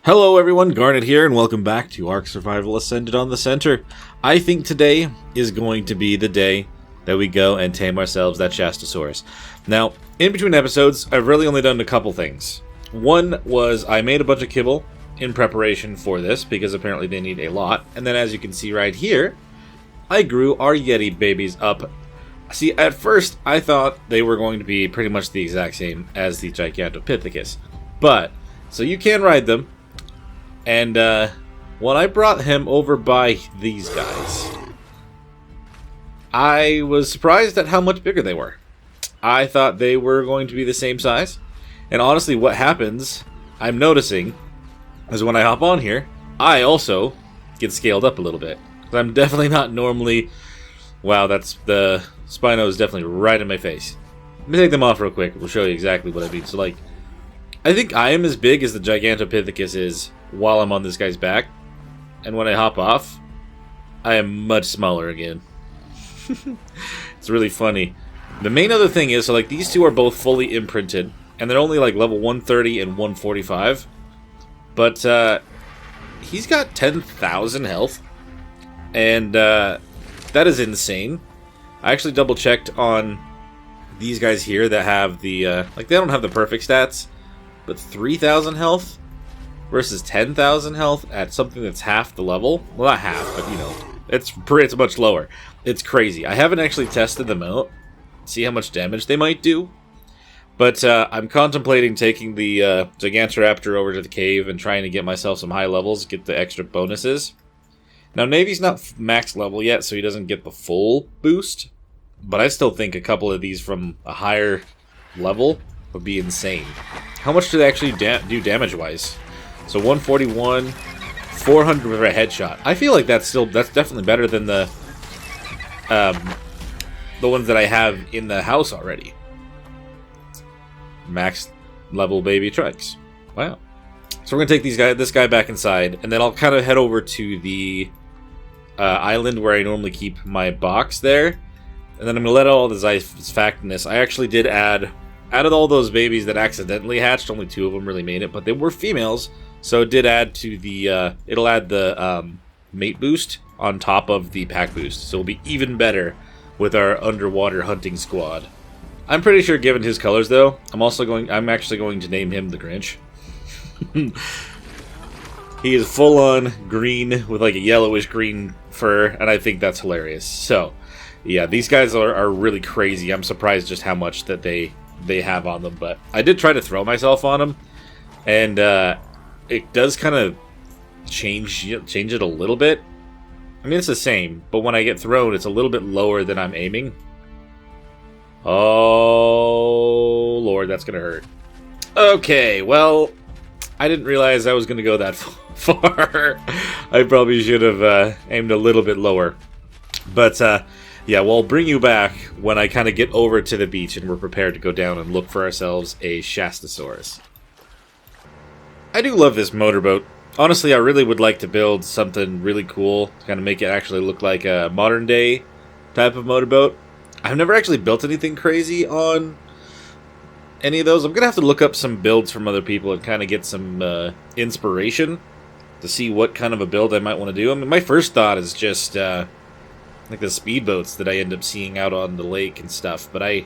Hello everyone, Garnet here, and welcome back to Ark Survival Ascended on the Center. I think today is going to be the day that we go and tame ourselves that Shastasaurus. Now, in between episodes, I've really only done a couple things. One was I made a bunch of kibble in preparation for this, because apparently they need a lot. And then as you can see right here, I grew our Yeti babies up. See, at first, I thought they were going to be pretty much the exact same as the Gigantopithecus. But, so you can ride them. And when I brought him over by these guys, I was surprised at how much bigger they were. I thought they were going to be the same size. And honestly, what happens, I'm noticing, is when I hop on here, I also get scaled up a little bit. I'm definitely not normally... Wow, that's the Spino is definitely right in my face. Let me take them off real quick. We'll show you exactly what I mean. So, like, I think I am as big as the Gigantopithecus is while I'm on this guy's back. And when I hop off, I am much smaller again. It's really funny. The main other thing is, so like these two are both fully imprinted. And they're only like level 130 and 145. But he's got 10,000 health. And that is insane. I actually double checked on these guys here that have the, like they don't have the perfect stats. But 3,000 health versus 10,000 health at something that's half the level. Well, not half, but you know, it's much lower. It's crazy. I haven't actually tested them out, see how much damage they might do. But I'm contemplating taking the Gigantoraptor over to the cave and trying to get myself some high levels, get the extra bonuses. Now, Navy's not max level yet, so he doesn't get the full boost. But I still think a couple of these from a higher level would be insane. How much do they actually do damage-wise? So 141, 400 for a headshot. I feel like that's definitely better than the ones that I have in the house already. Max level baby trikes. Wow. So we're gonna take this guy back inside, and then I'll kind of head over to the island where I normally keep my box there, and then I'm gonna let all the Xiphactinus. I actually did add. Out of all those babies that accidentally hatched, only 2 of them really made it, but they were females, so it did add to the, it'll add the mate boost on top of the pack boost, so it'll be even better with our underwater hunting squad. I'm pretty sure, given his colors, though, I'm actually going to name him the Grinch. He is full-on green with like a yellowish-green fur, and I think that's hilarious. So, yeah, these guys are really crazy. I'm surprised just how much that they have on them, but I did try to throw myself on them, and it does kind of change it a little bit. I mean, it's the same, but when I get thrown, it's a little bit lower than I'm aiming. Oh, Lord, that's gonna hurt. Okay, well, I didn't realize I was gonna go that far. I probably should have aimed a little bit lower, but yeah, well, I'll bring you back when I kind of get over to the beach and we're prepared to go down and look for ourselves a Shastasaurus. I do love this motorboat. Honestly, I really would like to build something really cool to kind of make it actually look like a modern day type of motorboat. I've never actually built anything crazy on any of those. I'm going to have to look up some builds from other people and kind of get some inspiration to see what kind of a build I might want to do. I mean, my first thought is just... like the speedboats that I end up seeing out on the lake and stuff, but I'm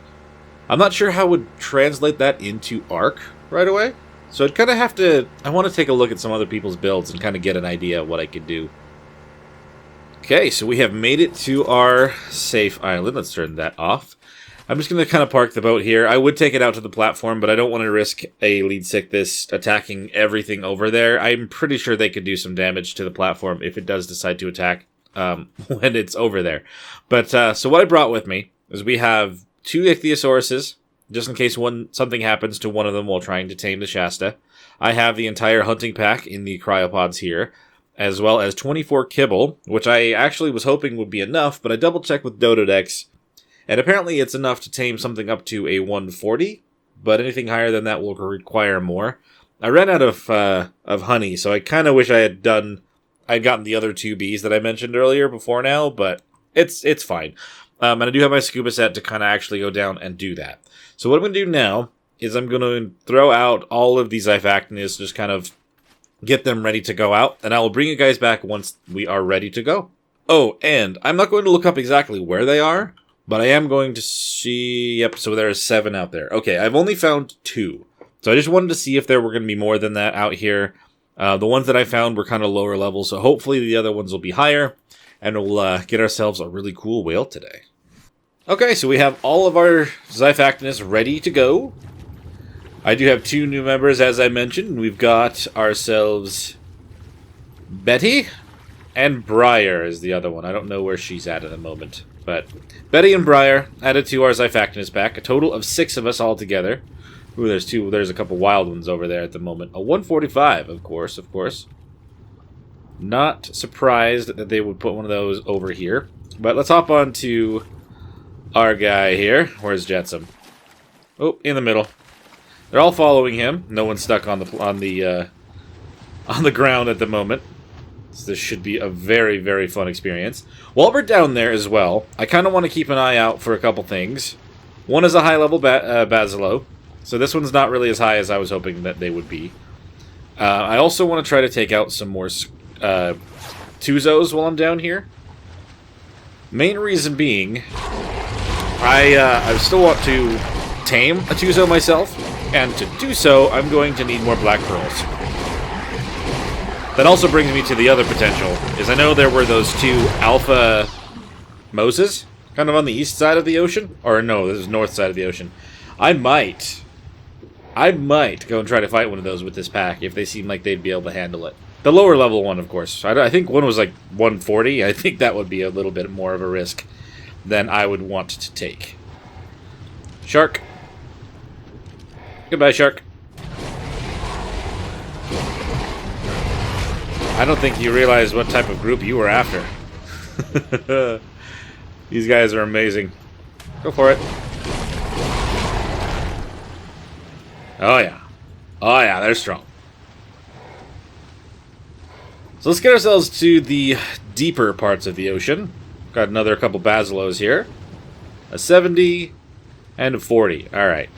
not sure how I would translate that into Ark right away. So I'd kind of have to... I want to take a look at some other people's builds and kind of get an idea of what I could do. Okay, so we have made it to our safe island. Let's turn that off. I'm just going to kind of park the boat here. I would take it out to the platform, but I don't want to risk a lead sickness attacking everything over there. I'm pretty sure they could do some damage to the platform if it does decide to attack when it's over there. But so what I brought with me is we have 2 Ichthyosaurus, just in case something happens to one of them while trying to tame the Shasta. I have the entire hunting pack in the cryopods here, as well as 24 kibble, which I actually was hoping would be enough, but I double checked with Dododex, and apparently it's enough to tame something up to a 140, but anything higher than that will require more. I ran out of honey, so I kind of wish I'd gotten the other 2 bees that I mentioned earlier before now, but it's fine. And I do have my scuba set to kind of actually go down and do that. So what I'm going to do now is I'm going to throw out all of these Xiphactinus, just kind of get them ready to go out, and I will bring you guys back once we are ready to go. Oh, and I'm not going to look up exactly where they are, but I am going to see... Yep, so there are 7 out there. Okay, I've only found 2. So I just wanted to see if there were going to be more than that out here. The ones that I found were kind of lower level, so hopefully the other ones will be higher, and we'll get ourselves a really cool whale today. Okay, so we have all of our Xiphactinus ready to go. I do have 2 new members, as I mentioned. We've got ourselves Betty, and Briar is the other one. I don't know where she's at the moment. But Betty and Briar added to our Xiphactinus pack. A total of 6 of us all together. Ooh, there's 2. There's a couple wild ones over there at the moment. A 145, of course. Not surprised that they would put one of those over here. But let's hop on to our guy here. Where's Jetsam? Oh, in the middle. They're all following him. No one's stuck on the ground at the moment. So this should be a very, very fun experience. While we're down there as well, I kind of want to keep an eye out for a couple things. One is a high-level Basilo. So this one's not really as high as I was hoping that they would be. I also want to try to take out some more Tuzos while I'm down here. Main reason being, I still want to tame a Tuzo myself, and to do so, I'm going to need more black pearls. That also brings me to the other potential, is I know there were those 2 alpha Moses, kind of on the east side of the ocean. Or no, this is north side of the ocean. I might go and try to fight one of those with this pack, if they seem like they'd be able to handle it. The lower level one, of course. I think one was like 140. I think that would be a little bit more of a risk than I would want to take. Shark. Goodbye, shark. I don't think you realize what type of group you were after. These guys are amazing. Go for it. Oh yeah. Oh yeah, they're strong. So let's get ourselves to the deeper parts of the ocean. Got another couple Basilos here. A 70 and a 40. Alright.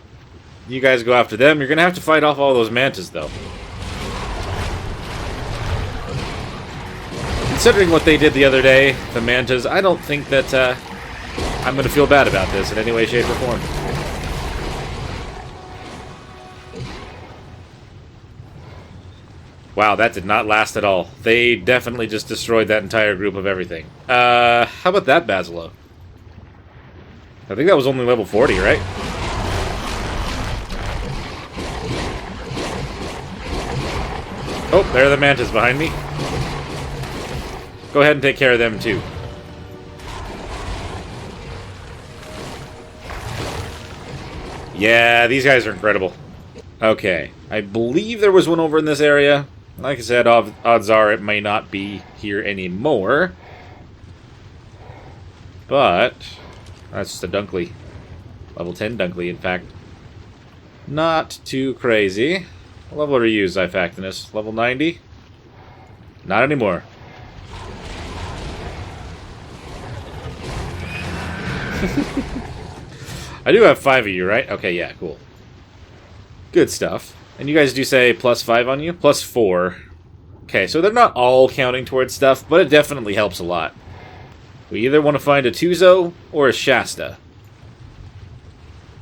You guys go after them. You're going to have to fight off all those mantas, though. Considering what they did the other day, the mantas, I don't think that I'm going to feel bad about this in any way, shape, or form. Wow, that did not last at all. They definitely just destroyed that entire group of everything. How about that Basilo? I think that was only level 40, right? Oh, there are the mantas behind me. Go ahead and take care of them, too. Yeah, these guys are incredible. Okay, I believe there was one over in this area. Like I said, odds are it may not be here anymore. But that's just a Dunkley. Level 10 Dunkley, in fact. Not too crazy. What level are you, Xiphactinus? Level 90? Not anymore. I do have 5 of you, right? Okay, yeah, cool. Good stuff. And you guys do say +5 on you? +4. Okay, so they're not all counting towards stuff, but it definitely helps a lot. We either want to find a Tuzo or a Shasta.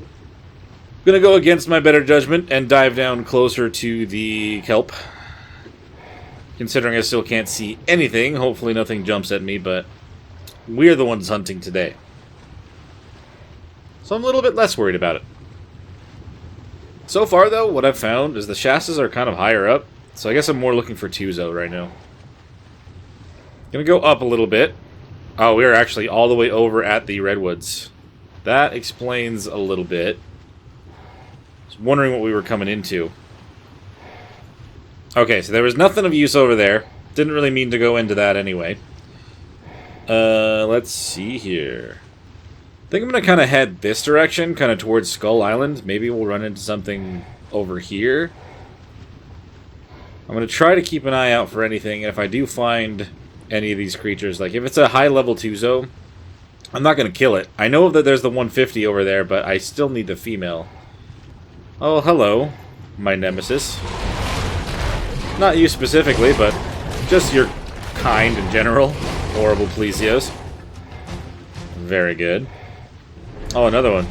I'm gonna go against my better judgment and dive down closer to the kelp. Considering I still can't see anything, hopefully nothing jumps at me, but we're the ones hunting today. So I'm a little bit less worried about it. So far, though, what I've found is the Shastas are kind of higher up, so I guess I'm more looking for Tuzo right now. Gonna go up a little bit. Oh, we're actually all the way over at the Redwoods. That explains a little bit. I was wondering what we were coming into. Okay, so there was nothing of use over there. Didn't really mean to go into that anyway. Let's see here. I think I'm going to kind of head this direction, kind of towards Skull Island. Maybe we'll run into something over here. I'm going to try to keep an eye out for anything. If I do find any of these creatures, like if it's a high-level Tuzo, I'm not going to kill it. I know that there's the 150 over there, but I still need the female. Oh, hello, my nemesis. Not you specifically, but just your kind in general. Horrible Plesios. Very good. Oh, another one.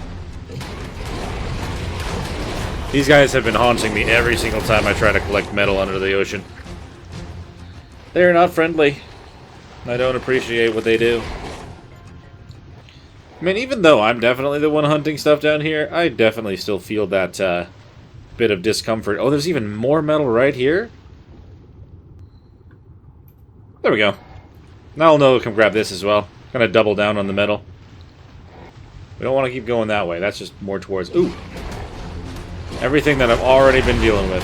These guys have been haunting me every single time I try to collect metal under the ocean. They're not friendly. I don't appreciate what they do. I mean, even though I'm definitely the one hunting stuff down here, I definitely still feel that bit of discomfort. Oh, there's even more metal right here? There we go. Now I'll know to come grab this as well. Kind of double down on the metal. We don't want to keep going that way. That's just more towards... Ooh! Everything that I've already been dealing with.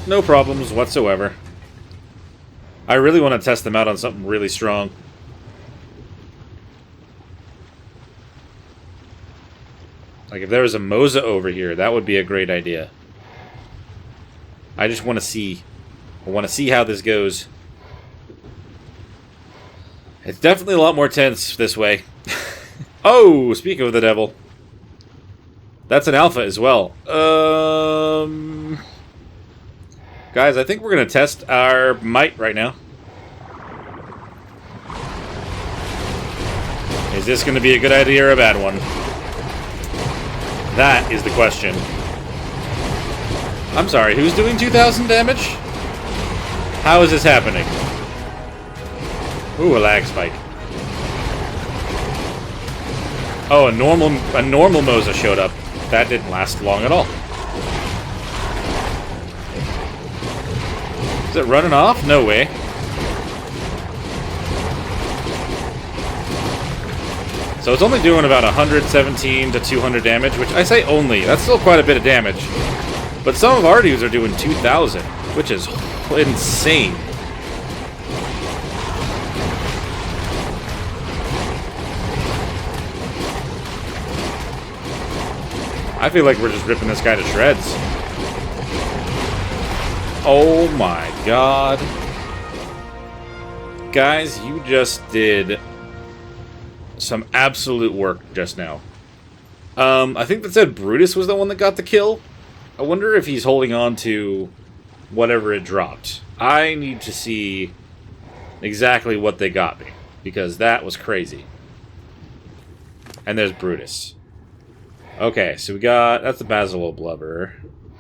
No problems whatsoever. I really want to test them out on something really strong. Like, if there was a Mosa over here, that would be a great idea. I just want to see. I want to see how this goes. It's definitely a lot more tense this way. Oh, speaking of the devil. That's an alpha as well. Guys, I think we're going to test our might right now. Is this going to be a good idea or a bad one? That is the question. I'm sorry, who's doing 2,000 damage? How is this happening? Ooh, a lag spike. Oh, a normal Mosa showed up. That didn't last long at all. Is it running off? No way. So it's only doing about 117 to 200 damage, which I say only. That's still quite a bit of damage. But some of our dudes are doing 2,000, which is insane. I feel like we're just ripping this guy to shreds. Oh my god. Guys, you just did some absolute work just now. I think that said Brutus was the one that got the kill. I wonder if he's holding on to whatever it dropped. I need to see exactly what they got me, because that was crazy. And there's Brutus. Okay, so we got... That's the Basiloid Blubber.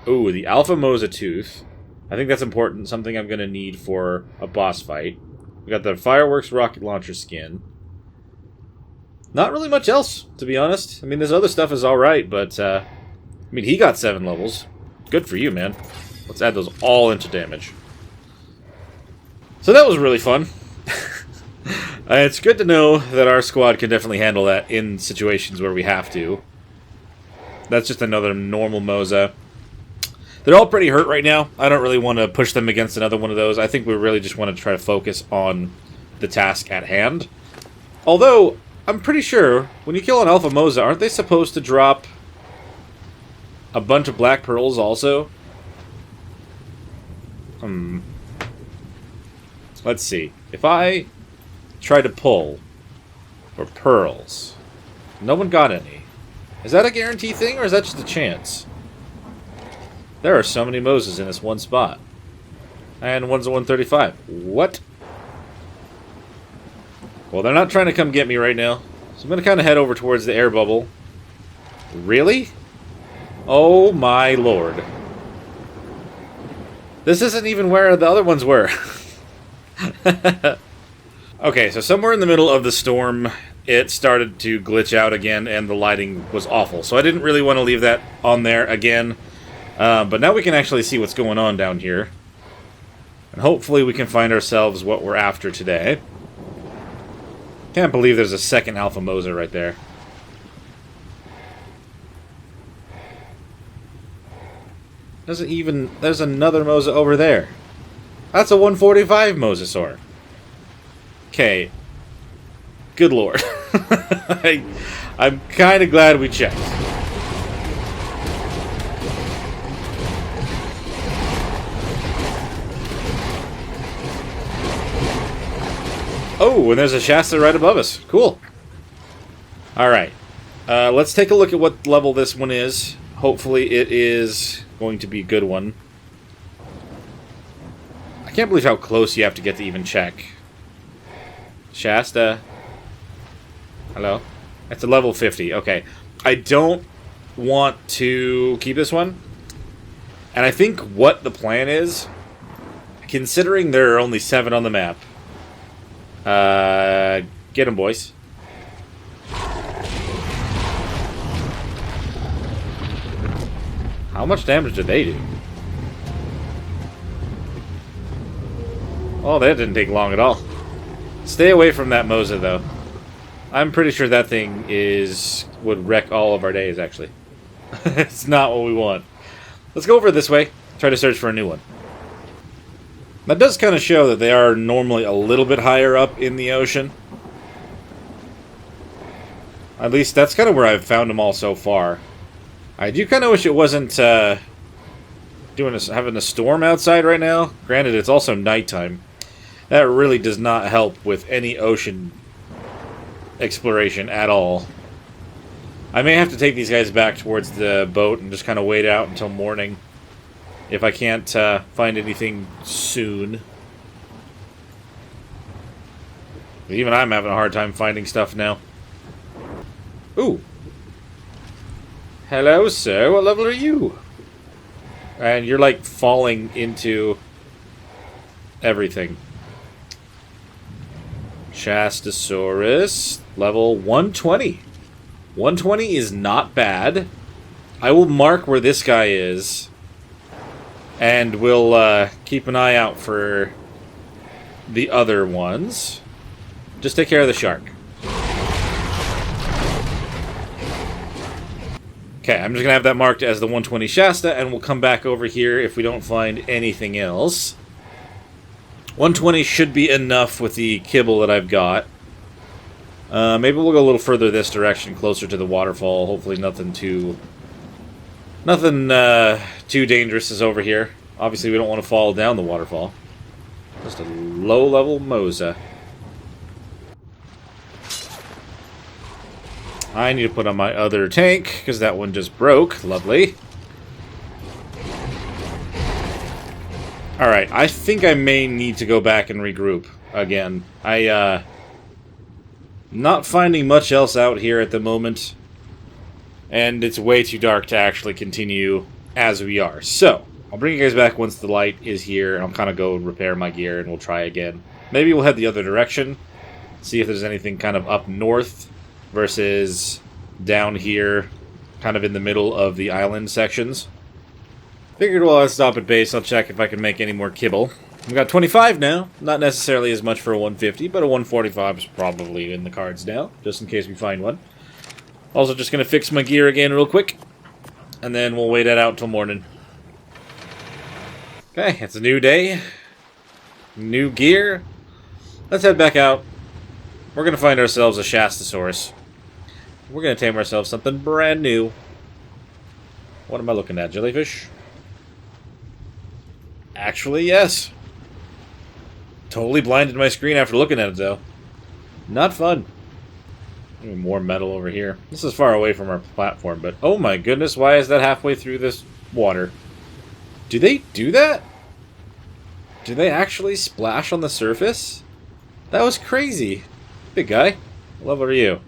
Ooh, the Alpha Mosa Tooth. I think that's important. Something I'm going to need for a boss fight. We got the Fireworks Rocket Launcher skin. Not really much else, to be honest. I mean, this other stuff is alright, but... I mean, he got 7 levels. Good for you, man. Let's add those all into damage. So that was really fun. It's good to know that our squad can definitely handle that in situations where we have to. That's just another normal Mosa. They're all pretty hurt right now. I don't really want to push them against another one of those. I think we really just want to try to focus on the task at hand. Although, I'm pretty sure, when you kill an Alpha Mosa, aren't they supposed to drop a bunch of black pearls also? Let's see. If I try to pull for pearls, no one got any. Is that a guarantee thing, or is that just a chance? There are so many Moses in this one spot. And one's a 135. What? Well, they're not trying to come get me right now. So I'm going to kind of head over towards the air bubble. Really? Oh my lord. This isn't even where the other ones were. Okay, so somewhere in the middle of the storm, it started to glitch out again, and the lighting was awful. So I didn't really want to leave that on there again. But now we can actually see what's going on down here. And hopefully we can find ourselves what we're after today. Can't believe there's a second Alpha Mosa right there. There's another Mosa over there. That's a 145 Mosasaur. Okay. Good lord. I'm kind of glad we checked. Oh, and there's a Shasta right above us. Cool. Alright. Let's take a look at what level this one is. Hopefully it is going to be a good one. I can't believe how close you have to get to even check. Shasta. Hello? That's a level 50. Okay. I don't want to keep this one. And I think what the plan is, considering there are only 7 on the map. Get them, boys. How much damage did they do? Oh, that didn't take long at all. Stay away from that Mosa, though. I'm pretty sure that thing would wreck all of our days, actually. It's not what we want. Let's go over this way. Try to search for a new one. That does kind of show that they are normally a little bit higher up in the ocean. At least that's kind of where I've found them all so far. I do kind of wish it wasn't having a storm outside right now. Granted, it's also nighttime. That really does not help with any ocean exploration at all. I may have to take these guys back towards the boat and just kind of wait out until morning. If I can't find anything soon. Even I'm having a hard time finding stuff now. Ooh. Hello, sir. What level are you? And you're like falling into everything. Shastasaurus, level 120. 120 is not bad. I will mark where this guy is. And we'll keep an eye out for the other ones. Just take care of the shark. Okay, I'm just going to have that marked as the 120 Shasta, and we'll come back over here if we don't find anything else. 120 should be enough with the kibble that I've got. Maybe we'll go a little further this direction, closer to the waterfall. Hopefully nothing too dangerous is over here. Obviously we don't want to fall down the waterfall. Just a low-level Mosa. I need to put on my other tank, because that one just broke. Lovely. Alright, I think I may need to go back and regroup again. Not finding much else out here at the moment. And it's way too dark to actually continue as we are. So, I'll bring you guys back once the light is here, and I'll kind of go and repair my gear, and we'll try again. Maybe we'll head the other direction, see if there's anything kind of up north versus down here, kind of in the middle of the island sections. Figured while I stop at base, I'll check if I can make any more kibble. We've got 25 now. Not necessarily as much for a 150, but a 145 is probably in the cards now, just in case we find one. Also, just going to fix my gear again real quick, and then we'll wait that out till morning. Okay, it's a new day. New gear. Let's head back out. We're going to find ourselves a Shastasaurus. We're going to tame ourselves something brand new. What am I looking at? Jellyfish? Actually, yes. Totally blinded my screen after looking at it, though. Not fun. More metal over here. This is far away from our platform, but oh my goodness, why is that halfway through this water? Do they do that? Do they actually splash on the surface? That was crazy. Big guy. What level are you?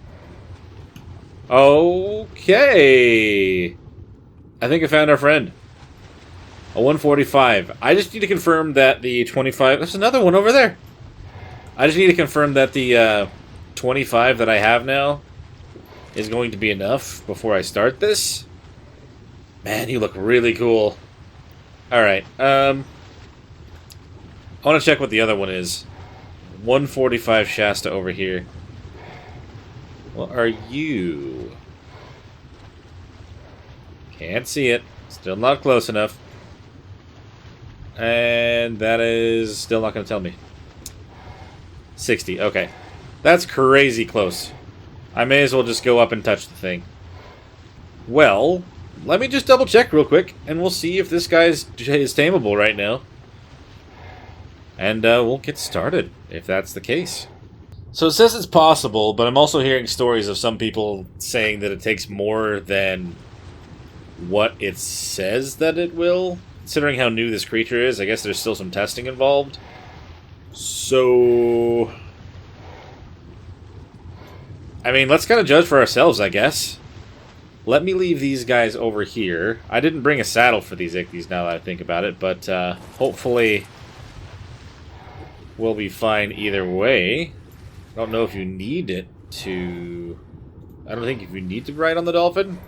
Okay. I think I found our friend. A 145. I just need to confirm that the 25... There's another one over there. I just need to confirm that the 25 that I have now is going to be enough before I start this. Man, you look really cool. Alright, I want to check what the other one is. 145 Shasta over here. What are you? Can't see it. Still not close enough. And that is still not going to tell me. 60, okay. That's crazy close. I may as well just go up and touch the thing. Well, let me just double check real quick, and we'll see if this guy is tameable right now. And we'll get started, if that's the case. So it says it's possible, but I'm also hearing stories of some people saying that it takes more than what it says that it will. Considering how new this creature is, I guess there's still some testing involved. So... I mean, let's kind of judge for ourselves, I guess. Let me leave these guys over here. I didn't bring a saddle for these Ichthyes now that I think about it, but hopefully we'll be fine either way. I don't know if you need it to... I don't think if you need to ride on the dolphin.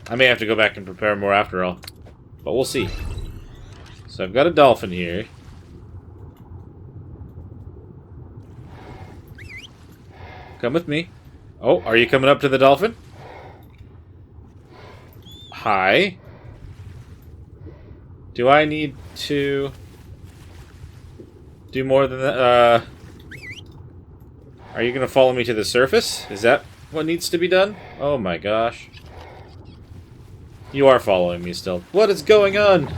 I may have to go back and prepare more after all. But we'll see. So I've got a dolphin here. Come with me. Oh, are you coming up to the dolphin? Hi. Do I need to do more than that? Are you going to follow me to the surface? Is that what needs to be done? Oh my gosh. You are following me still. What is going on?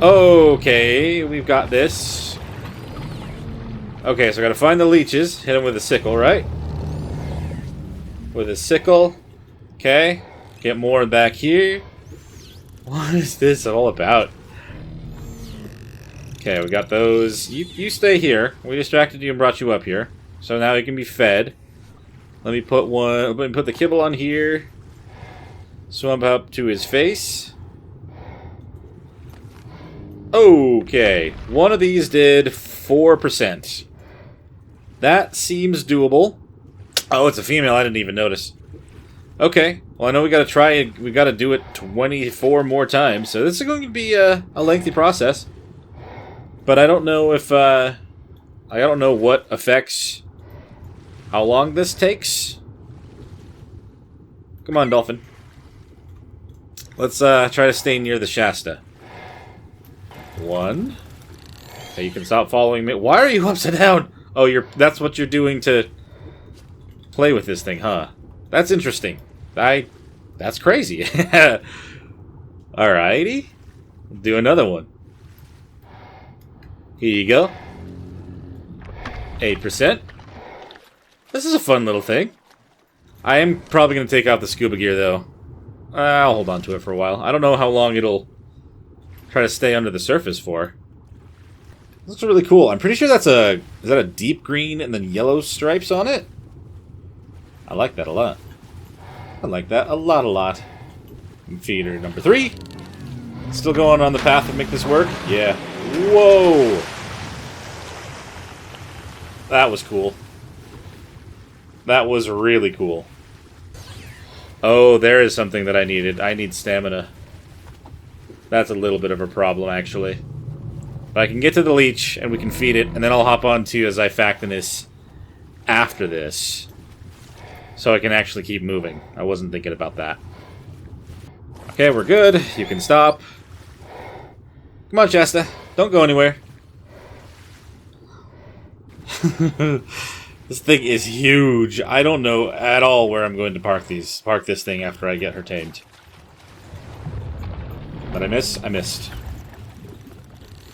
Okay, we've got this. Okay, so I gotta find the leeches. Hit them with a sickle, right? With a sickle. Okay. Get more back here. What is this all about? Okay, we got those. You stay here. We distracted you and brought you up here. So now you can be fed. Let me put the kibble on here. Swim up to his face. Okay. One of these did 4%. That seems doable. Oh, it's a female. I didn't even notice. Okay. Well, I know we gotta try it. We gotta do it 24 more times. So this is going to be a lengthy process. But I don't know if, I don't know what affects how long this takes. Come on, dolphin. Let's try to stay near the Shasta. 1. Okay, you can stop following me. Why are you upside down? Oh, that's what you're doing to play with this thing, huh? That's interesting. That's crazy. Alrighty. Do another one. Here you go. 8%. This is a fun little thing. I am probably going to take out the scuba gear, though. I'll hold on to it for a while. I don't know how long it'll try to stay under the surface for. That's really cool. I'm pretty sure that's is that a deep green and then yellow stripes on it? I like that a lot. I like that a lot. Feeder number 3. Still going on the path to make this work? Yeah. Whoa! That was cool. That was really cool. Oh, there is something that I needed. I need stamina. That's a little bit of a problem, actually. But I can get to the leech, and we can feed it, and then I'll hop on to Xiphactinus after this. So I can actually keep moving. I wasn't thinking about that. Okay, we're good. You can stop. Come on, Shasta. Don't go anywhere. This thing is huge. I don't know at all where I'm going to park this thing after I get her tamed. Did I miss? I missed.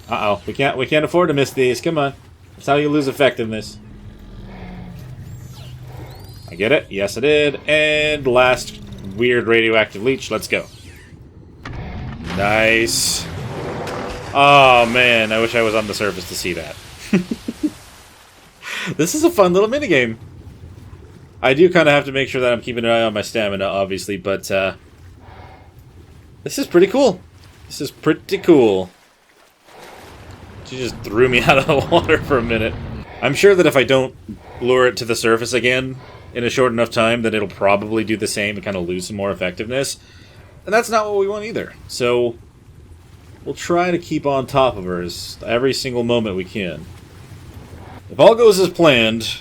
Uh-oh. We can't afford to miss these. Come on. That's how you lose effectiveness. I get it. Yes, I did. And last weird radioactive leech. Let's go. Nice. Oh, man. I wish I was on the surface to see that. This is a fun little minigame. I do kind of have to make sure that I'm keeping an eye on my stamina, obviously, but this is pretty cool. This is pretty cool. She just threw me out of the water for a minute. I'm sure that if I don't lure it to the surface again in a short enough time, then it'll probably do the same and kind of lose some more effectiveness. And that's not what we want either. So we'll try to keep on top of her every single moment we can. If all goes as planned,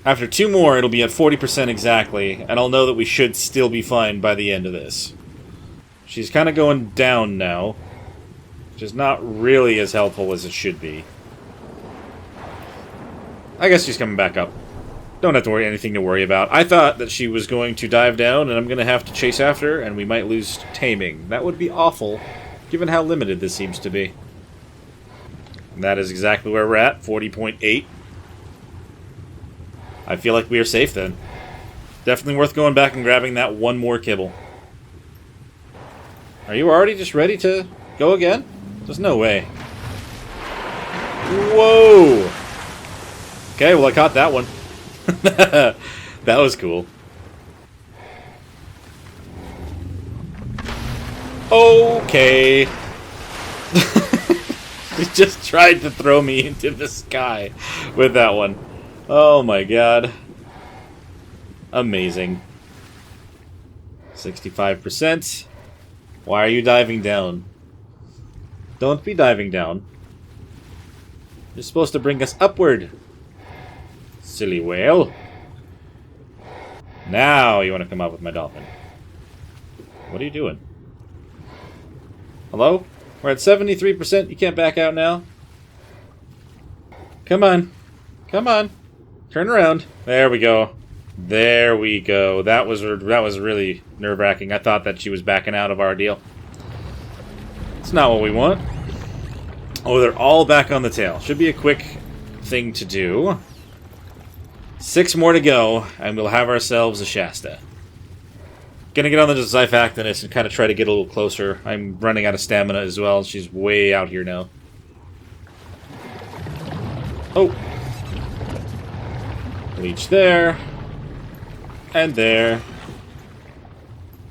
after 2 more, it'll be at 40% exactly, and I'll know that we should still be fine by the end of this. She's kind of going down now, which is not really as helpful as it should be. I guess she's coming back up. Don't have to worry anything to worry about. I thought that she was going to dive down, and I'm going to have to chase after her, and we might lose taming. That would be awful, given how limited this seems to be. And that is exactly where we're at, 40.8. I feel like we are safe then. Definitely worth going back and grabbing that one more kibble. Are you already just ready to go again? There's no way. Whoa! Okay, well I caught that one. That was cool. Okay. He just tried to throw me into the sky with that one. Oh my god. Amazing. 65%. Why are you diving down? Don't be diving down. You're supposed to bring us upward. Silly whale. Now you want to come up with my dolphin. What are you doing? Hello? We're at 73%. You can't back out now. Come on. Come on. Turn around. There we go. There we go. That was really nerve-wracking. I thought that she was backing out of our deal. It's not what we want. Oh, they're all back on the tail. Should be a quick thing to do. 6 more to go, and we'll have ourselves a Shasta. Gonna get on the Xiphactinus and kind of try to get a little closer. I'm running out of stamina as well. She's way out here now. Oh. Leech there. And there.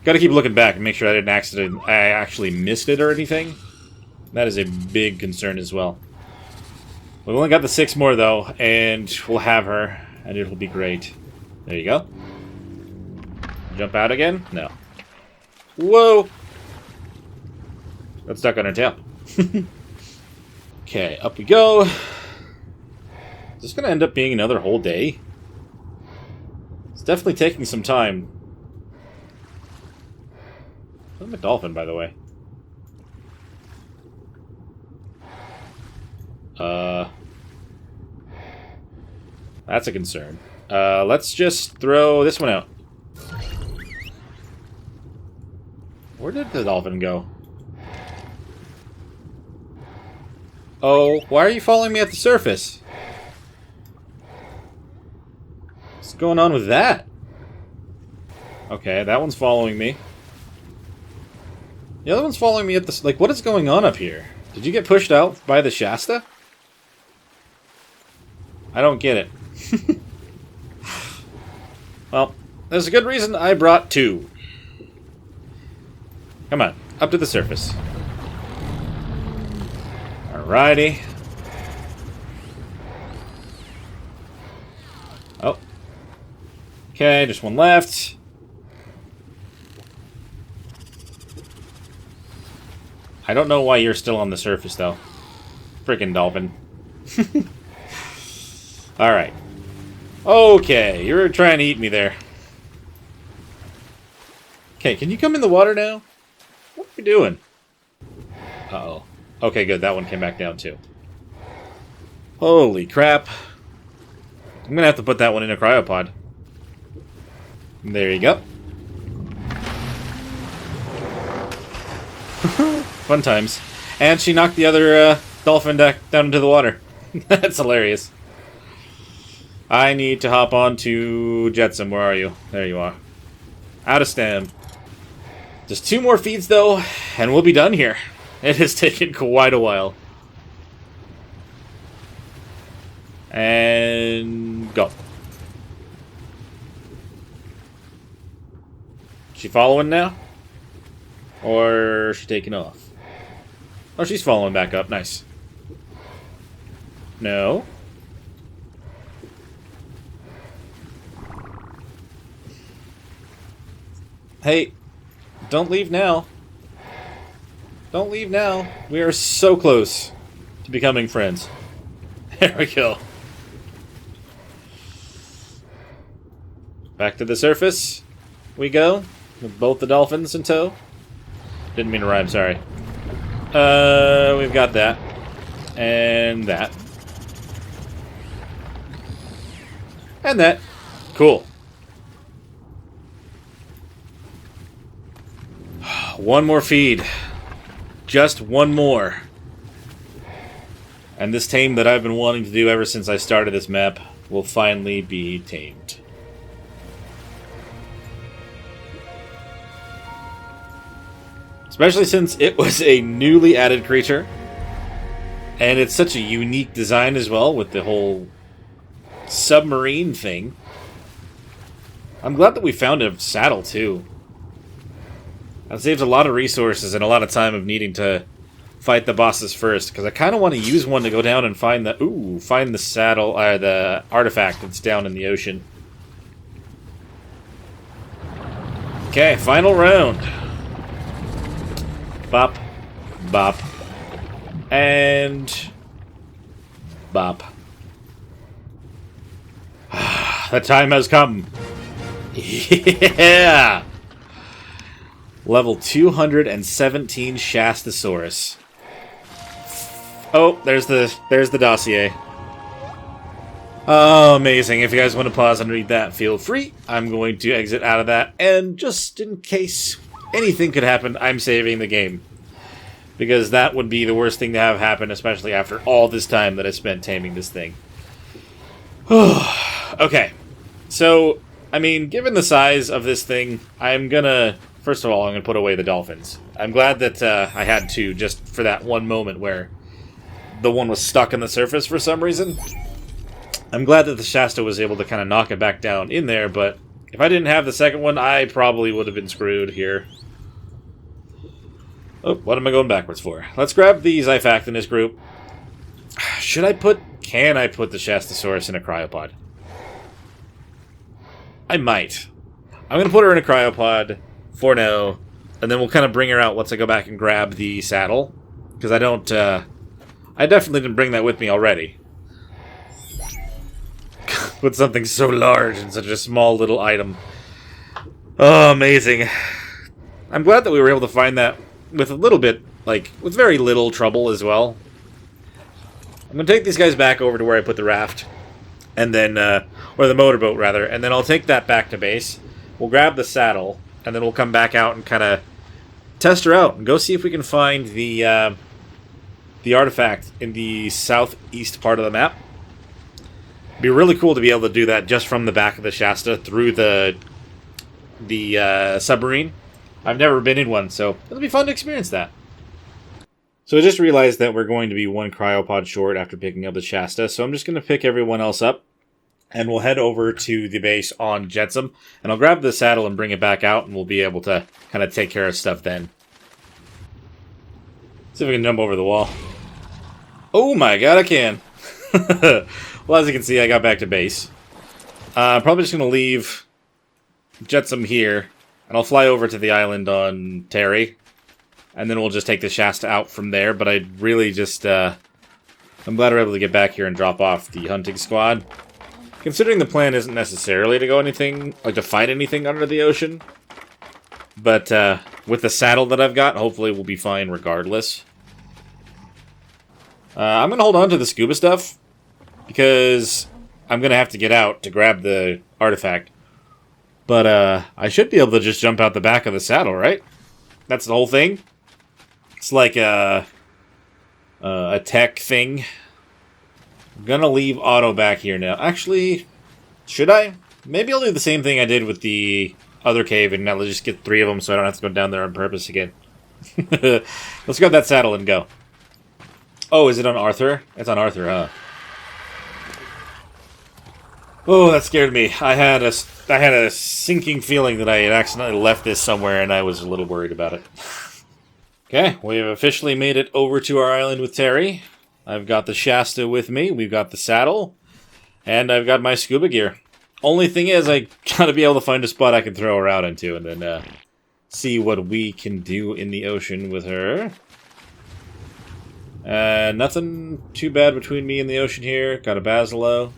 Gotta keep looking back and make sure I actually missed it or anything. That is a big concern as well. We've only got the 6 more though, and we'll have her, and it'll be great. There you go. Jump out again? No. Whoa! Got stuck on her tail. Okay, up we go. Is this gonna end up being another whole day? It's definitely taking some time. I'm a dolphin, by the way. That's a concern. Let's just throw this one out. Where did the dolphin go? Oh, why are you following me at the surface? What's going on with that? Okay, that one's following me. The other one's following me at the... Like, what is going on up here? Did you get pushed out by the Shasta? I don't get it. Well, there's a good reason I brought 2. Come on, up to the surface. Alrighty. Oh. Okay, just one left. I don't know why you're still on the surface, though. Frickin' dolphin. Alright. Okay, you're trying to eat me there. Okay, can you come in the water now? What are you doing? Uh-oh. Okay, good. That one came back down, too. Holy crap. I'm gonna have to put that one in a cryopod. There you go. Fun times. And she knocked the other dolphin down into the water. That's hilarious. I need to hop on to Jetsam. Where are you? There you are. Out of stem. Just 2 more feeds, though, and we'll be done here. It has taken quite a while. And... go. She following now? Or is she taking off? Oh, she's following back up. Nice. No. Hey, don't leave now. Don't leave now. We are so close to becoming friends. There we go. Back to the surface we go, with both the dolphins in tow. Didn't mean to rhyme, sorry. We've got that. And that. And that. Cool. One more feed. Just one more. And this tame that I've been wanting to do ever since I started this map will finally be tamed. Especially since it was a newly added creature. And it's such a unique design as well, with the whole submarine thing. I'm glad that we found a saddle, too. That saves a lot of resources and a lot of time of needing to fight the bosses first, because I kind of want to use one to go down and find the saddle, the artifact that's down in the ocean. Okay, final round. Bop, bop, and bop. The time has come. Yeah! Level 217 Shastasaurus. Oh, there's the dossier. Oh, amazing. If you guys want to pause and read that, feel free. I'm going to exit out of that, and just in case anything could happen, I'm saving the game. Because that would be the worst thing to have happen, especially after all this time that I spent taming this thing. Okay. So, I mean, given the size of this thing, I'm gonna... First of all, I'm gonna put away the dolphins. I'm glad that I had to, just for that one moment where the one was stuck on the surface for some reason. I'm glad that the Shasta was able to kind of knock it back down in there, but if I didn't have the second one, I probably would have been screwed here. Oh, what am I going backwards for? Let's grab the Xifact in this group. Can I put the Shastasaurus in a cryopod? I might. I'm going to put her in a cryopod for now, and then we'll kind of bring her out once I go back and grab the saddle. Because I don't, I definitely didn't bring that with me already. With something so large and such a small little item. Oh, amazing. I'm glad that we were able to find that with a little bit, with very little trouble as well. I'm going to take these guys back over to where I put the raft. And then, or the motorboat, rather. And then I'll take that back to base. We'll grab the saddle. And then we'll come back out and kind of test her out. And go see if we can find the artifact in the southeast part of the map. It'd be really cool to be able to do that just from the back of the Shasta through the submarine. I've never been in one, so it'll be fun to experience that. So I just realized that we're going to be one cryopod short after picking up the Shasta, so I'm just going to pick everyone else up, and we'll head over to the base on Jetsam, and I'll grab the saddle and bring it back out, and we'll be able to kind of take care of stuff then. See if we can jump over the wall. Oh my god, I can! Well, as you can see, I got back to base. Probably just going to leave Jetsam here, and I'll fly over to the island on Tame, and then we'll just take the Shasta out from there, but I really just, I'm glad we're able to get back here and drop off the hunting squad. Considering the plan isn't necessarily to go to fight anything under the ocean, but with the saddle that I've got, hopefully we'll be fine regardless. I'm going to hold on to the scuba stuff, because I'm going to have to get out to grab the artifact. But I should be able to just jump out the back of the saddle, right? That's the whole thing? It's like a tech thing. I'm going to leave Otto back here now. Actually, should I? Maybe I'll do the same thing I did with the other cave and now just get 3 of them so I don't have to go down there on purpose again. Let's grab that saddle and go. Oh, is it on Arthur? It's on Arthur, huh? Oh, that scared me. I had a sinking feeling that I had accidentally left this somewhere, and I was a little worried about it. Okay, we have officially made it over to our island with Terry. I've got the Shasta with me, we've got the saddle, and I've got my scuba gear. Only thing is, I gotta be able to find a spot I can throw her out into, and then see what we can do in the ocean with her. Nothing too bad between me and the ocean here. Got a Basilo.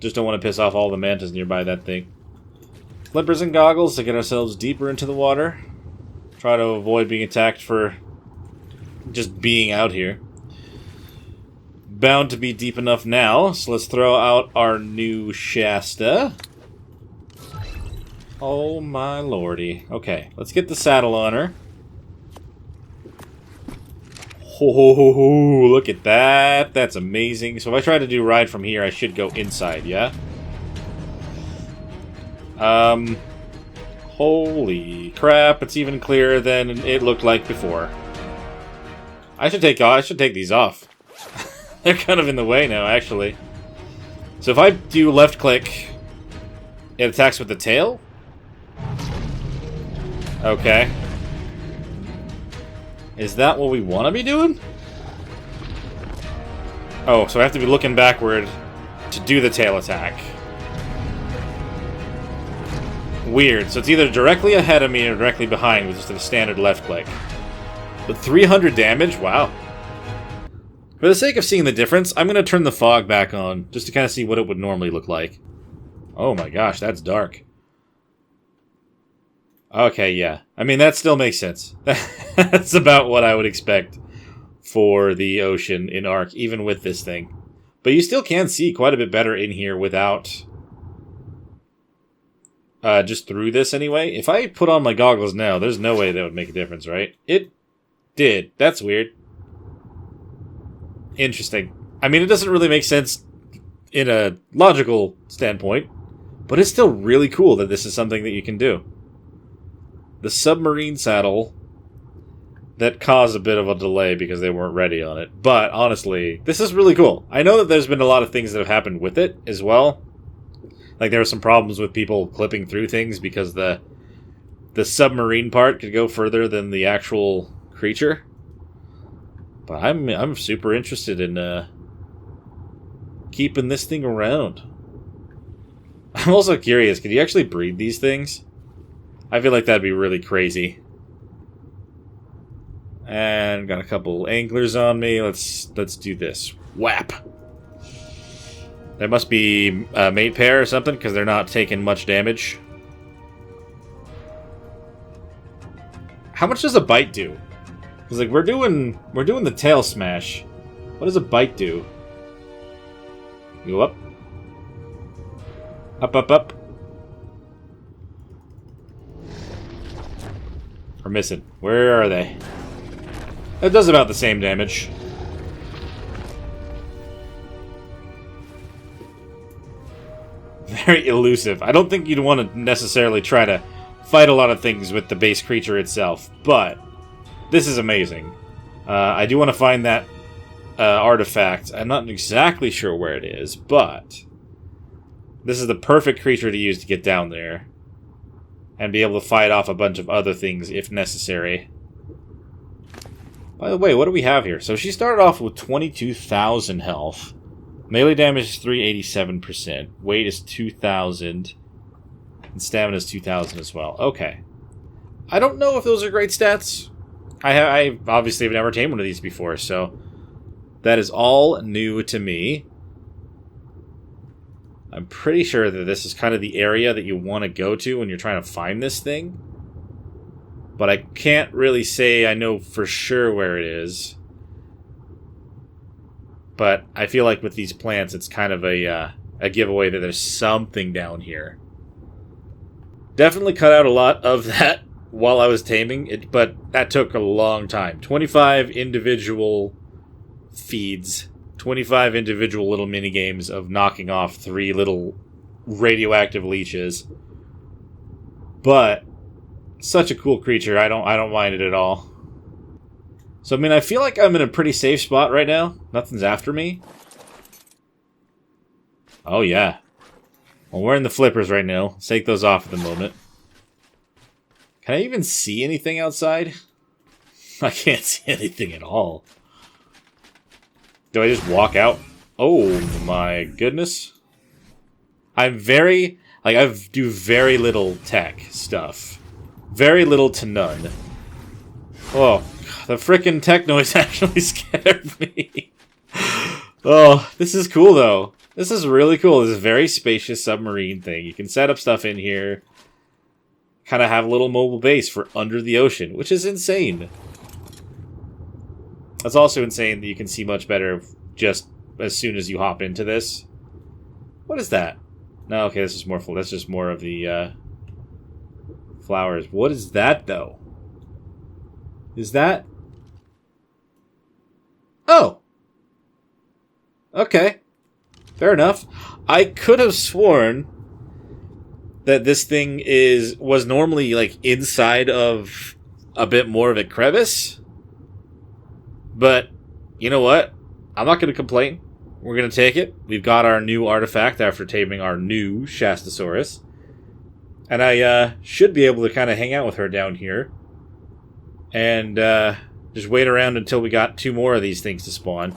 Just don't want to piss off all the mantas nearby that thing. Flippers and goggles to get ourselves deeper into the water. Try to avoid being attacked for just being out here. Bound to be deep enough now, so let's throw out our new Shasta. Oh my lordy. Okay, let's get the saddle on her. Oh, look at that. That's amazing. So if I try to do ride from here, I should go inside, yeah? Holy crap, it's even clearer than it looked like before. I should take these off. They're kind of in the way now, actually. So if I do left click, it attacks with the tail? Okay. Is that what we want to be doing? Oh, so I have to be looking backward to do the tail attack. Weird. So it's either directly ahead of me or directly behind with just a standard left click. But 300 damage? Wow. For the sake of seeing the difference, I'm going to turn the fog back on, just to kind of see what it would normally look like. Oh my gosh, that's dark. Okay, yeah. I mean, that still makes sense. That's about what I would expect for the ocean in Ark, even with this thing. But you still can see quite a bit better in here without... just through this anyway. If I put on my goggles now, there's no way that would make a difference, right? It did. That's weird. Interesting. I mean, it doesn't really make sense in a logical standpoint, but it's still really cool that this is something that you can do. The submarine saddle that caused a bit of a delay because they weren't ready on it. But honestly, this is really cool. I know that there's been a lot of things that have happened with it as well. Like, there were some problems with people clipping through things because the submarine part could go further than the actual creature. But I'm super interested in keeping this thing around. I'm also curious, could you actually breed these things? I feel like that'd be really crazy. And got a couple anglers on me. Let's do this. Whap! There must be a mate pair or something, because they're not taking much damage. How much does a bite do? Because like we're doing the tail smash. What does a bite do? Go up. Up, up, up. We're missing. Where are they? It does about the same damage. Very elusive. I don't think you'd want to necessarily try to fight a lot of things with the base creature itself, but this is amazing. I do want to find that artifact. I'm not exactly sure where it is, but this is the perfect creature to use to get down there and be able to fight off a bunch of other things if necessary. By the way, what do we have here? So she started off with 22,000 health. Melee damage is 387%. Weight is 2,000. And stamina is 2,000 as well. Okay. I don't know if those are great stats. I obviously have never tamed one of these before, so that is all new to me. I'm pretty sure that this is kind of the area that you want to go to when you're trying to find this thing. But I can't really say I know for sure where it is. But I feel like with these plants, it's kind of a giveaway that there's something down here. Definitely cut out a lot of that while I was taming it, but that took a long time. 25 individual feeds. 25 individual little mini games of knocking off 3 little radioactive leeches. But such a cool creature. I don't mind it at all. So I mean, I feel like I'm in a pretty safe spot right now. Nothing's after me. Oh yeah. Well, we're in the flippers right now. Let's take those off at the moment. Can I even see anything outside? I can't see anything at all. Do I just walk out? Oh my goodness. I do very little tech stuff. Very little to none. Oh, the frickin' tech noise actually scared me. Oh, this is cool though. This is really cool. This is a very spacious submarine thing. You can set up stuff in here. Kind of have a little mobile base for under the ocean, which is insane. It's also insane that you can see much better just as soon as you hop into this. What is that? No, okay, this is more. That's just more of the flowers. What is that though? Is that? Oh. Okay. Fair enough. I could have sworn that this thing was normally like inside of a bit more of a crevice. But you know what? I'm not going to complain. We're going to take it. We've got our new artifact after taming our new Shastasaurus. And I should be able to kind of hang out with her down here. And just wait around until we got 2 more of these things to spawn.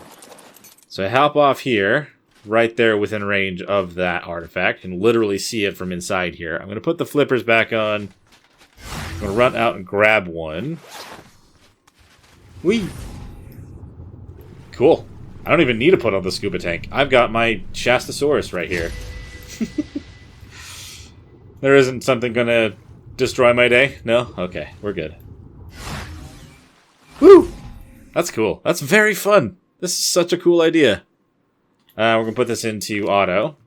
So I hop off here, right there within range of that artifact. And literally see it from inside here. I'm going to put the flippers back on. I'm going to run out and grab one. Whee! Cool. I don't even need to put on the scuba tank. I've got my Shastasaurus right here. There isn't something gonna destroy my day? No? Okay, we're good. Woo! That's cool. That's very fun. This is such a cool idea. We're gonna put this into auto.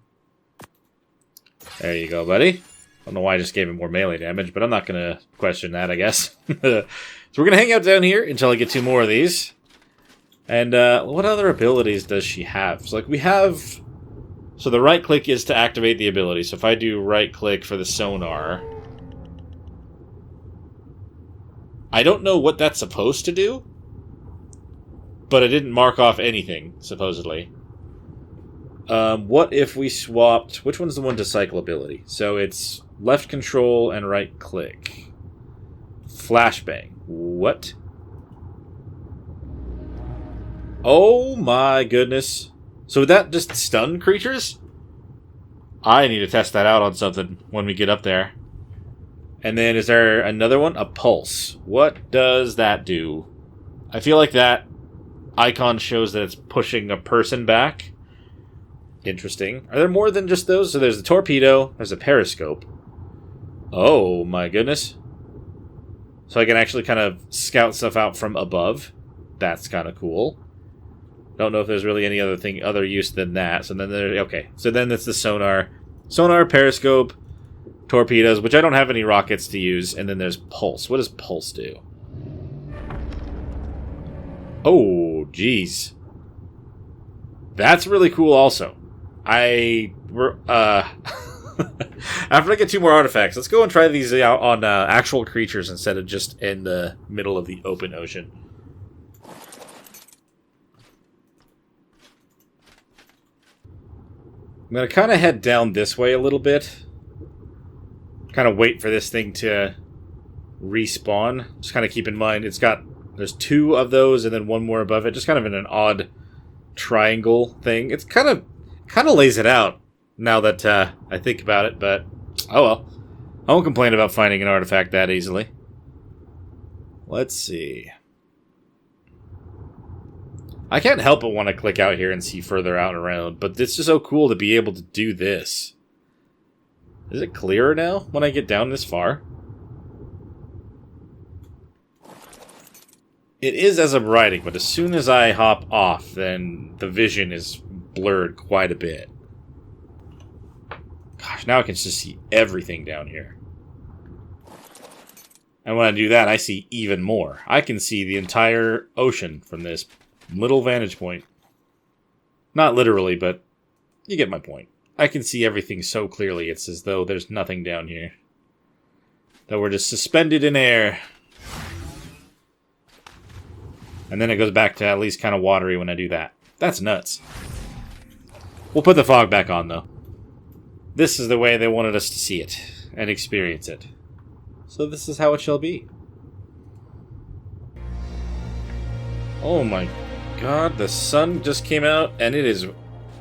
There you go, buddy. I don't know why I just gave him more melee damage, but I'm not gonna question that, I guess. So we're gonna hang out down here until I get 2 more of these. And what other abilities does she have? So, like, we have... So the right click is to activate the ability. So if I do right click for the sonar... I don't know what that's supposed to do. But it didn't mark off anything, supposedly. What if we swapped... Which one's the one to cycle ability? So it's left control and right click. Flashbang. What? Oh my goodness. So would that just stun creatures? I need to test that out on something when we get up there. And then is there another one? A pulse. What does that do? I feel like that icon shows that it's pushing a person back. Interesting. Are there more than just those? So there's the torpedo. There's a periscope. Oh my goodness. So I can actually kind of scout stuff out from above. That's kind of cool. Don't know if there's really any other use than that. So then okay. So then it's the sonar, periscope, torpedoes, which I don't have any rockets to use, and then there's pulse. What does pulse do? Oh, geez, that's really cool. Also, after I get 2 more artifacts, let's go and try these out on actual creatures instead of just in the middle of the open ocean. I'm going to kind of head down this way a little bit. Kind of wait for this thing to respawn. Just kind of keep in mind, there's 2 of those and then 1 more above it. Just kind of in an odd triangle thing. It's kind of lays it out now that I think about it, but oh well. I won't complain about finding an artifact that easily. Let's see. I can't help but want to click out here and see further out and around, but it's just so cool to be able to do this. Is it clearer now when I get down this far? It is as I'm riding, but as soon as I hop off, then the vision is blurred quite a bit. Gosh, now I can just see everything down here. And when I do that, I see even more. I can see the entire ocean from this little vantage point. Not literally, but you get my point. I can see everything so clearly, it's as though there's nothing down here. That we're just suspended in air. And then it goes back to at least kind of watery when I do that. That's nuts. We'll put the fog back on, though. This is the way they wanted us to see it and experience it. So this is how it shall be. Oh my god, the sun just came out and it is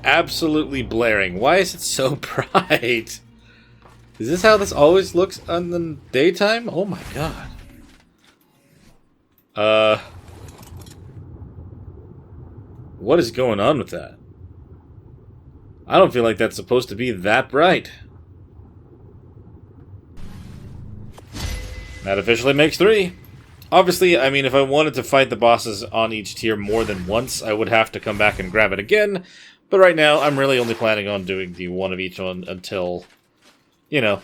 absolutely blaring. Why is it so bright? Is this how this always looks in the daytime? Oh my god. What is going on with that? I don't feel like that's supposed to be that bright. That officially makes 3. Obviously, I mean, if I wanted to fight the bosses on each tier more than once, I would have to come back and grab it again. But right now, I'm really only planning on doing the one of each one until, you know,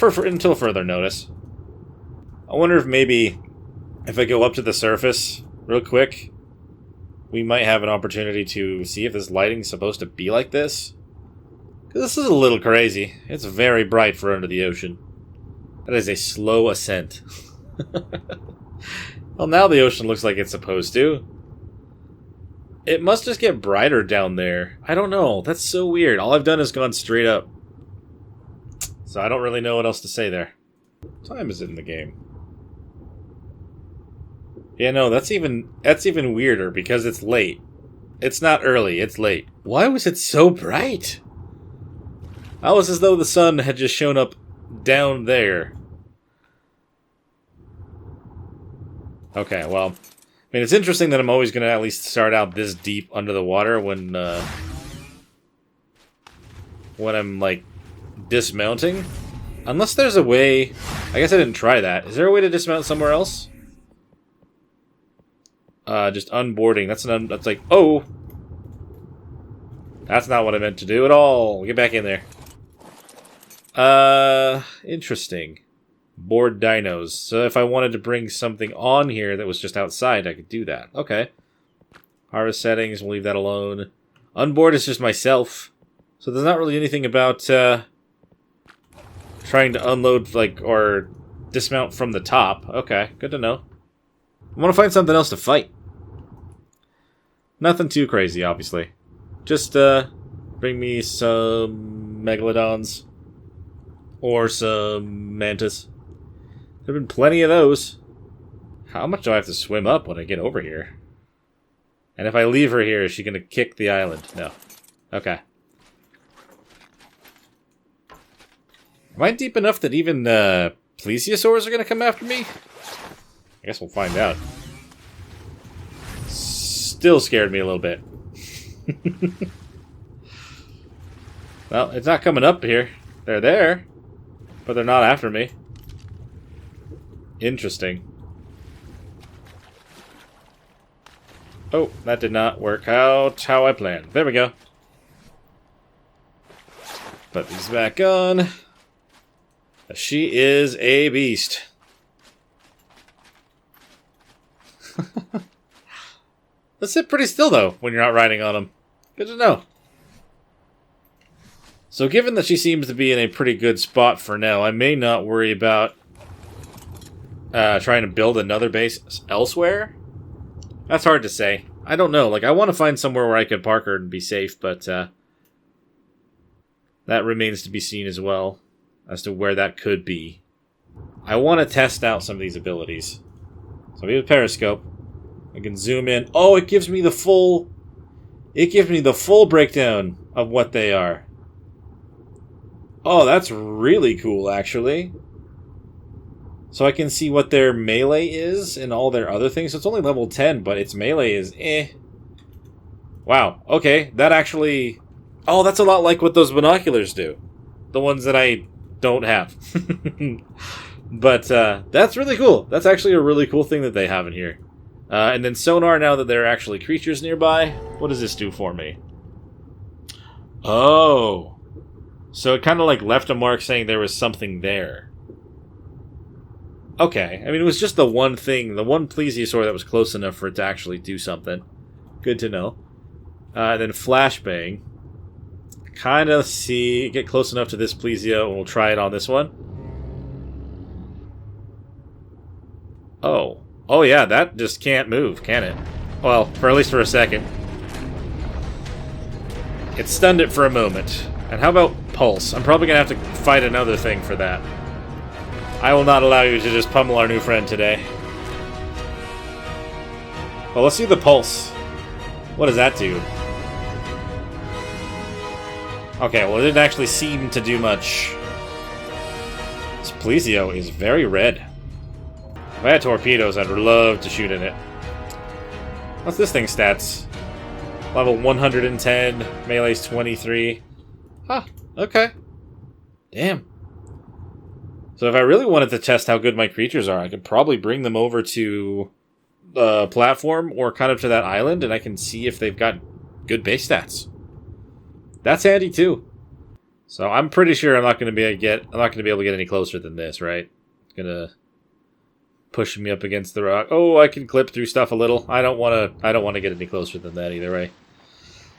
until further notice. I wonder if maybe, if I go up to the surface real quick, we might have an opportunity to see if this lighting's supposed to be like this. 'Cause this is a little crazy. It's very bright for under the ocean. That is a slow ascent. Well, now the ocean looks like it's supposed to. It must just get brighter down there. I don't know. That's so weird. All I've done is gone straight up. So I don't really know what else to say there. What time is it in the game? Yeah, no, that's even weirder because it's late. It's not early, it's late. Why was it so bright? It was as though the sun had just shown up down there. Okay, well, I mean, it's interesting that I'm always going to at least start out this deep under the water when I'm, like, dismounting. Unless there's a way... I guess I didn't try that. Is there a way to dismount somewhere else? Just unboarding. That's like... Oh! That's not what I meant to do at all. Get back in there. Interesting. Board dinos. So if I wanted to bring something on here that was just outside, I could do that. Okay. Harvest settings, we'll leave that alone. Unboard is just myself. So there's not really anything about trying to unload, like, or dismount from the top. Okay, good to know. I want to find something else to fight. Nothing too crazy, obviously. Just bring me some megalodons. Or some mantis. There have been plenty of those. How much do I have to swim up when I get over here? And if I leave her here, is she going to kick the island? No. Okay. Am I deep enough that even plesiosaurs are going to come after me? I guess we'll find out. Still scared me a little bit. Well, it's not coming up here. They're there. But they're not after me. Interesting. Oh, that did not work out how I planned. There we go. Put these back on. She is a beast. Let's sit pretty still, though, when you're not riding on them. Good to know. So given that she seems to be in a pretty good spot for now, I may not worry about trying to build another base elsewhere. That's hard to say. I don't know. Like, I want to find somewhere where I could park her and be safe, but that remains to be seen as well, as to where that could be. I want to test out some of these abilities. So we have a periscope. I can zoom in. Oh, it gives me the full... It gives me the full breakdown of what they are. Oh, that's really cool, actually. So I can see what their melee is and all their other things. So it's only level 10, but its melee is eh. Wow, okay. That actually... Oh, that's a lot like what those binoculars do. The ones that I don't have. But that's really cool. That's actually a really cool thing that they have in here. And then sonar, now that there are actually creatures nearby. What does this do for me? Oh... So it kind of like left a mark saying there was something there. Okay. I mean, it was just the one thing, the one plesiosaur that was close enough for it to actually do something. Good to know. And then flashbang. Kind of see, get close enough to this plesio, and we'll try it on this one. Oh. Oh yeah, that just can't move, can it? Well, for at least for a second. It stunned it for a moment. And how about Pulse? I'm probably going to have to fight another thing for that. I will not allow you to just pummel our new friend today. Well, let's see the Pulse. What does that do? Okay, well, it didn't actually seem to do much. This Plesio is very red. If I had torpedoes, I'd love to shoot in it. What's this thing's stats? Level 110, melee's 23. Huh, okay. Damn. So if I really wanted to test how good my creatures are, I could probably bring them over to the platform or kind of to that island, and I can see if they've got good base stats. That's handy too. So I'm pretty sure I'm not going to be able to get any closer than this, right? Gonna pushing me up against the rock. Oh, I can clip through stuff a little. I don't want to get any closer than that either way.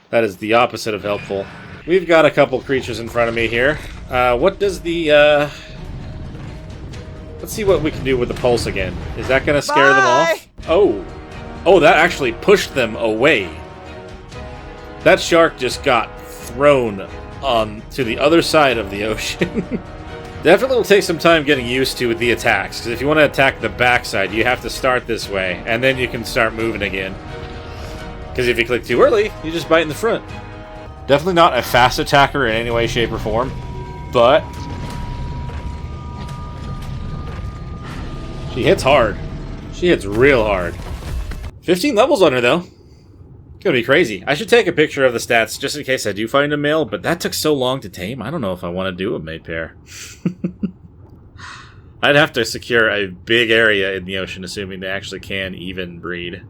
That is the opposite of helpful. We've got a couple creatures in front of me here. What does the let's see what we can do with the pulse again. Is that going to scare them off? Oh, that actually pushed them away. That shark just got thrown on to the other side of the ocean. Definitely will take some time getting used to with the attacks, because if you want to attack the backside, you have to start this way, and then you can start moving again. Because if you click too early, you just bite in the front. Definitely not a fast attacker in any way, shape, or form, but she hits hard. She hits real hard. 15 levels on her, though. Gonna be crazy. I should take a picture of the stats just in case I do find a male, but that took so long to tame. I don't know if I want to do a mate pair. I'd have to secure a big area in the ocean, assuming they actually can even breed.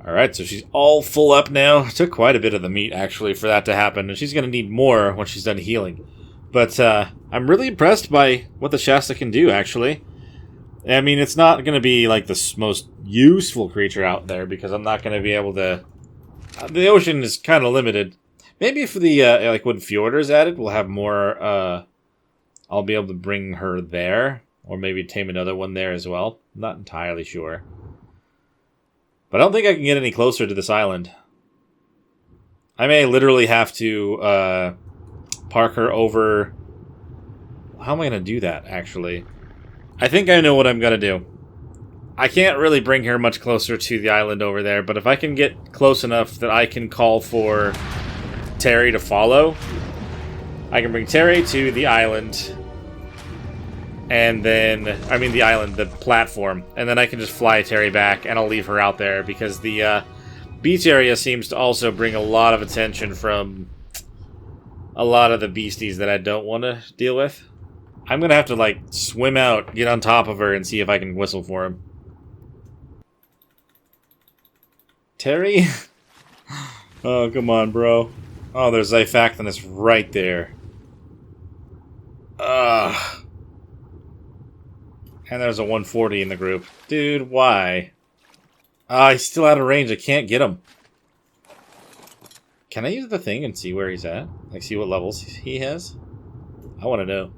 Alright, so she's all full up now. It took quite a bit of the meat, actually, for that to happen, and she's gonna need more when she's done healing. But I'm really impressed by what the Shasta can do, actually. I mean, it's not going to be like the most useful creature out there because I'm not going to be able to... the ocean is kind of limited. Maybe if the, like when Fjordur is added, we'll have more, I'll be able to bring her there. Or maybe tame another one there as well. I'm not entirely sure. But I don't think I can get any closer to this island. I may literally have to, park her over... How am I going to do that, actually? I think I know what I'm going to do. I can't really bring her much closer to the island over there, but if I can get close enough that I can call for Terry to follow, I can bring Terry to the island, and then, I mean the island, the platform, and then I can just fly Terry back, and I'll leave her out there, because the beach area seems to also bring a lot of attention from a lot of the beasties that I don't want to deal with. I'm going to have to, like, swim out, get on top of her, and see if I can whistle for him. Terry? Oh, come on, bro. Oh, there's Zyphactinus right there. Ugh. And there's a 140 in the group. Dude, why? He's still out of range. I can't get him. Can I use the thing and see where he's at? Like, see what levels he has? I want to know.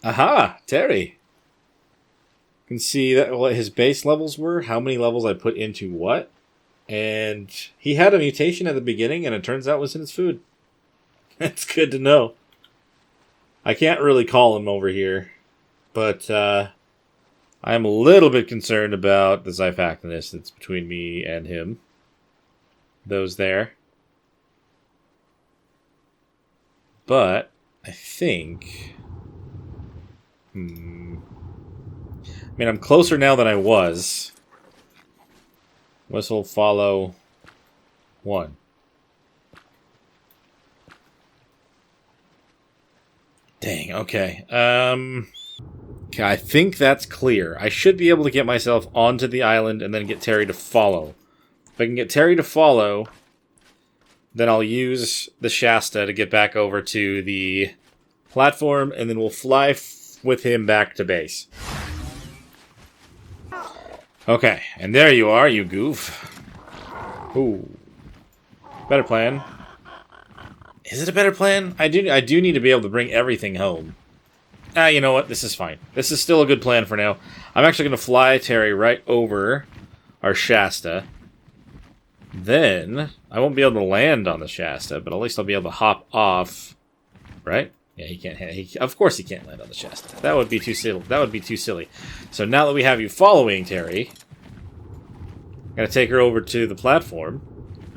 Aha! Terry! You can see that what his base levels were, how many levels I put into what. And he had a mutation at the beginning, and it turns out it was in his food. That's good to know. I can't really call him over here, but I'm a little bit concerned about the Zyphactinus that's between me and him. Those there. But I think... I mean, I'm closer now than I was. Whistle, follow, 1. Dang, okay. Okay, I think that's clear. I should be able to get myself onto the island and then get Terry to follow. If I can get Terry to follow, then I'll use the Shasta to get back over to the platform, and then we'll fly with him back to base. Okay, and there you are, you goof. Ooh. Better plan. Is it a better plan? I do need to be able to bring everything home. You know what? This is fine. This is still a good plan for now. I'm actually going to fly Terry right over our Shasta. Then, I won't be able to land on the Shasta, but at least I'll be able to hop off. Right? Yeah, he can't. Of course he can't land on the Shasta. That would be too silly. That would be too silly. So now that we have you following Terry, I'm going to take her over to the platform,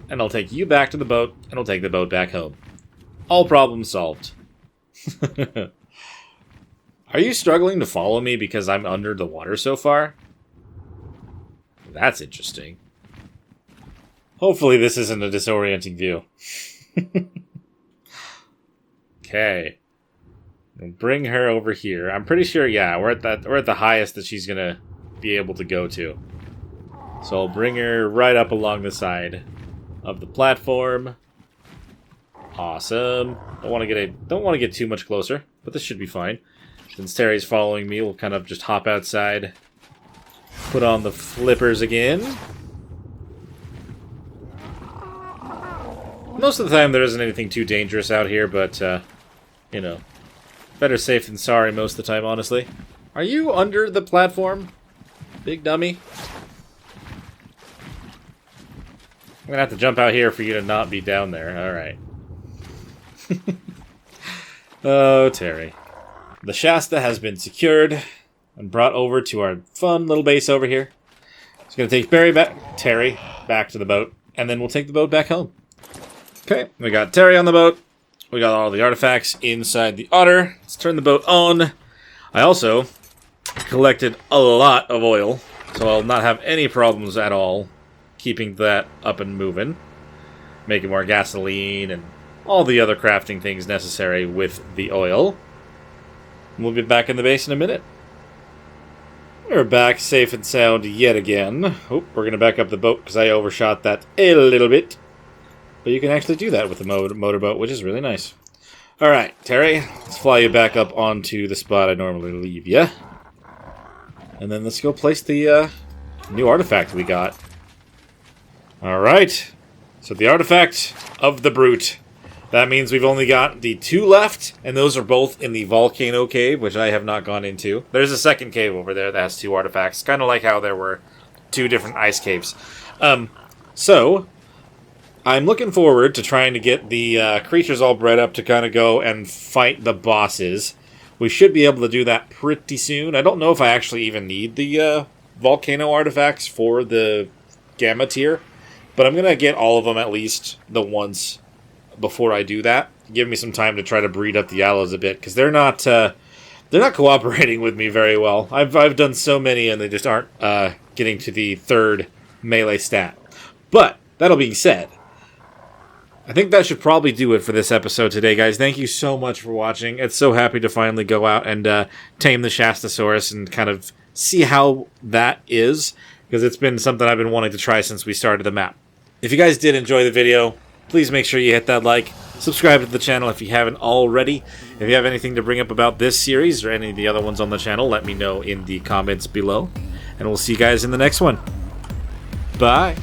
and I'll take you back to the boat, and I'll take the boat back home. All problems solved. Are you struggling to follow me because I'm under the water so far? That's interesting. Hopefully this isn't a disorienting view. Okay. Bring her over here. I'm pretty sure, yeah, we're at the highest that she's gonna be able to go to. So I'll bring her right up along the side of the platform. Awesome. Don't want to get too much closer, but this should be fine. Since Terry's following me, we'll kind of just hop outside. Put on the flippers again. Most of the time there isn't anything too dangerous out here, but, you know, better safe than sorry most of the time, honestly. Are you under the platform, big dummy? I'm gonna have to jump out here for you to not be down there. Alright. Oh, Terry. The Shasta has been secured and brought over to our fun little base over here. It's gonna take Terry back to the boat, and then we'll take the boat back home. Okay, we got Terry on the boat. We got all the artifacts inside the otter. Let's turn the boat on. I also collected a lot of oil, so I'll not have any problems at all keeping that up and moving. Making more gasoline and all the other crafting things necessary with the oil. We'll be back in the base in a minute. We're back safe and sound yet again. Oh, we're going to back up the boat because I overshot that a little bit. But you can actually do that with the motorboat, which is really nice. Alright, Terry, let's fly you back up onto the spot I normally leave you. And then let's go place the new artifact we got. Alright, so the artifact of the Brute. That means we've only got the 2 left, and those are both in the volcano cave, which I have not gone into. There's a second cave over there that has 2 artifacts, kind of like how there were 2 different ice caves. So, I'm looking forward to trying to get the creatures all bred up to kind of go and fight the bosses. We should be able to do that pretty soon. I don't know if I actually even need the volcano artifacts for the Gamma tier, but I'm going to get all of them at least the once before I do that. Give me some time to try to breed up the aloes a bit, because they're not cooperating with me very well. I've done so many, and they just aren't getting to the 3rd melee stat. But, that being said, I think that should probably do it for this episode today, guys. Thank you so much for watching. It's so happy to finally go out and tame the Shastasaurus and kind of see how that is, because it's been something I've been wanting to try since we started the map. If you guys did enjoy the video, please make sure you hit that like, subscribe to the channel if you haven't already. If you have anything to bring up about this series or any of the other ones on the channel, let me know in the comments below. And we'll see you guys in the next one. Bye!